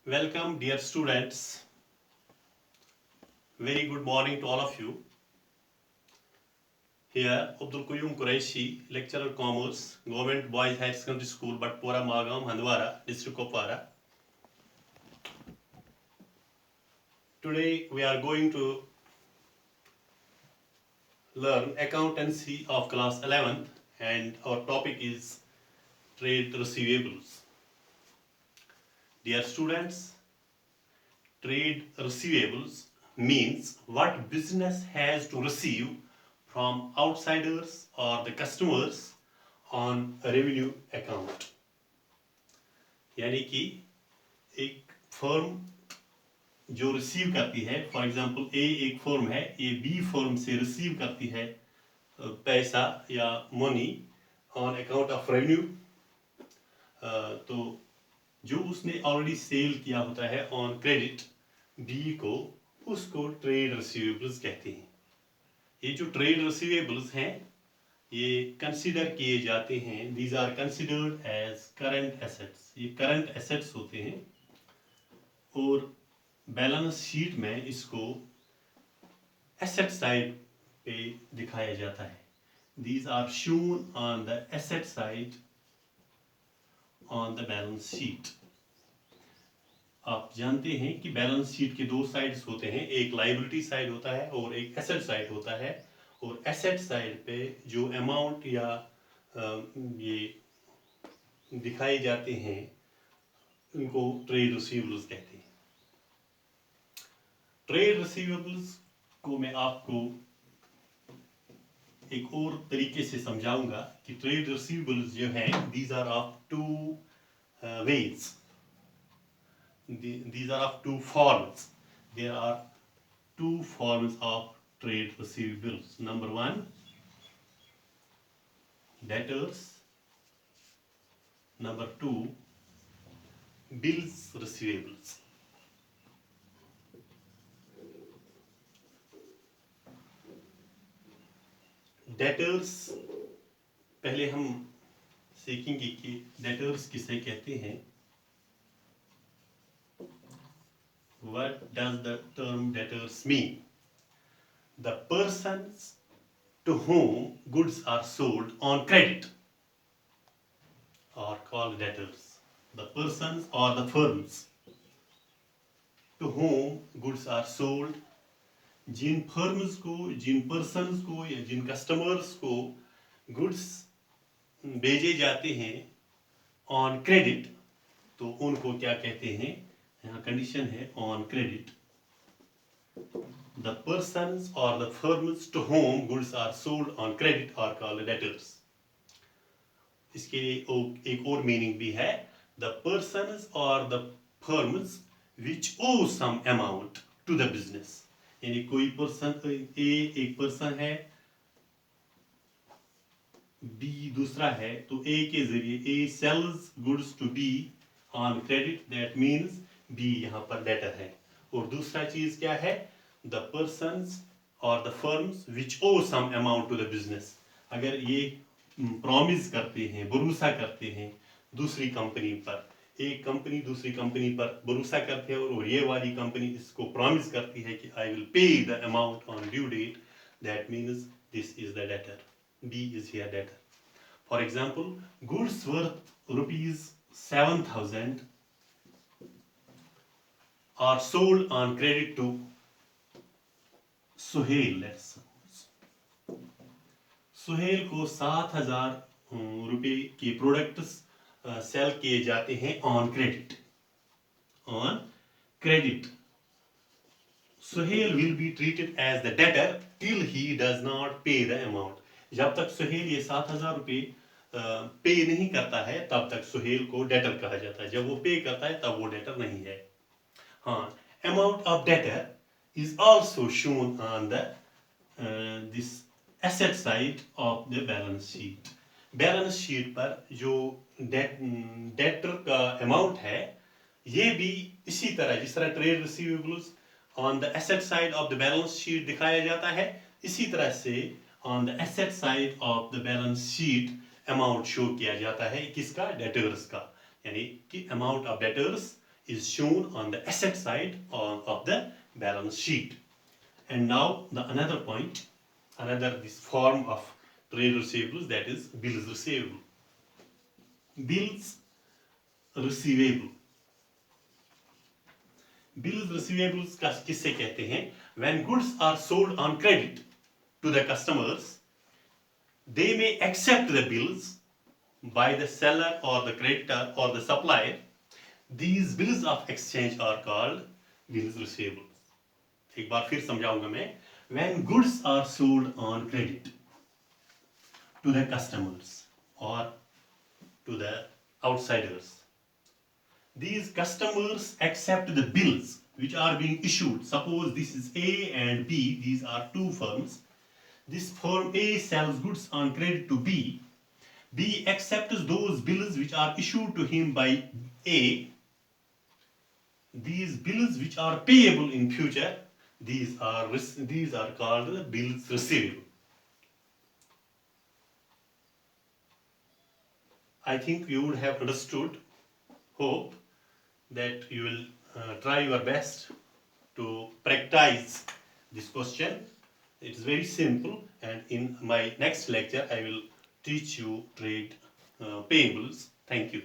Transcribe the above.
Welcome, dear students. Very good morning to all of you. Here, Abdul Qayyum Quraishi, lecturer commerce, Government Boys Higher Secondary School, Batpura, Magam, Handwara, District Kupwara. Today, we are going to learn accountancy of class 11th, and our topic is trade receivables. Dear students, trade receivables means what business has to receive from outsiders or the customers on revenue account. यानी कि एक firm जो receive करती है, for example ए एक firm है, ये B firm से रिसीव करती है पैसा या money on account of revenue, तो जो उसने ऑलरेडी सेल किया होता है ऑन क्रेडिट बी को, उसको ट्रेड रिसीवेबल्स कहते हैं. ये जो ट्रेड रिसीवेबल्स हैं ये कंसीडर किए जाते हैं, these are considered as current assets. ये करंट एसेट्स होते हैं और बैलेंस शीट में इसको एसेट साइड पे दिखाया जाता है. These are shown on the asset side on the balance sheet. आप जानते हैं कि बैलेंस शीट के दो साइड्स होते हैं, एक लायबिलिटी साइड होता है और एक एसेट साइड होता है. और एसेट साइड पे जो अमाउंट या ये दिखाए जाते हैं उनको ट्रेड रिसीवेबल्स कहते हैं. ट्रेड रिसीवेबल्स को मैं आपको एक और तरीके से समझाऊंगा कि ट्रेड रिसीवेबल्स जो हैं these are of two ways, these are of two forms. There are two forms of trade receivables. Number one, debtors. Number two, bills receivables. Debtors पहले हम सीखेंगे कि debtors किसे कहते हैं. What does the term debtors mean? The persons to whom goods are sold on credit are called debtors. The persons or the firms to whom goods are sold, जिन firms को, जिन पर्सन्स को या जिन customers को goods भेजे जाते हैं on credit, तो उनको क्या कहते हैं. यहाँ कंडीशन है ऑन क्रेडिट. द पर्सन्स और the firms to whom goods are sold on credit are called debtors. इसके लिए एक और मीनिंग भी है, द पर्सन्स और the firms which owe some amount to the business. यानी कोई पर्सन ए एक पर्सन है, बी दूसरा है, तो ए के जरिए A sells goods to B on credit, that means B यहाँ पर डेटर है. और दूसरा चीज क्या है, द पर्सन्स और the firms which owe some amount to the business. अगर ये प्रॉमिस करते हैं, भरोसा करते हैं दूसरी कंपनी पर, एक कंपनी दूसरी कंपनी पर भरोसा करते हैं और ये वाली कंपनी इसको प्रॉमिस करती है कि I will pay the amount on due date, that means this is the debtor. B is here debtor. For example, goods worth ₹7,000 are sold on credit to Suhail. let's suppose Suhail को 7,000 रुपए के products sell किए जाते हैं on credit. On credit Suhail will be treated as the debtor till he does not pay the amount. जब तक सुहेल ये 7,000 रुपए पे नहीं करता है तब तक सुहेल को डेटर कहा जाता है. जब वो पे करता है तब वो डेटर नहीं है. हाँ, amount of debtor is also shown on the this asset side of the balance sheet. Balance sheet पर जो डेटर का अमाउंट है ये भी इसी तरह, जिस तरह trade receivables on the asset side of the balance sheet दिखाया जाता है, इसी तरह से on the asset side of the balance sheet amount show किया जाता है. किसका? डेटर्स का. यानी कि amount of debtors is shown on the asset side of the balance sheet. And now the another point, another this form of trade receivables, that is bills receivable. Bills receivable. Bills receivables किससे कहते हैं? When goods are sold on credit to the customers, they may accept the bills by the seller or the creditor or the supplier. These bills of exchange are called bills receivable. एक बार फिर समझाऊंगा मैं. When goods are sold on credit to the customers or to the outsiders, these customers accept the bills which are being issued. Suppose this is A and B, these are two firms. This firm A sells goods on credit to B. B accepts those bills which are issued to him by A. These bills which are payable in future, these are called bills receivable. I think you would have understood. Hope that you will try your best to practice this question. It's very simple, and in my next lecture I will teach you trade payables. Thank you.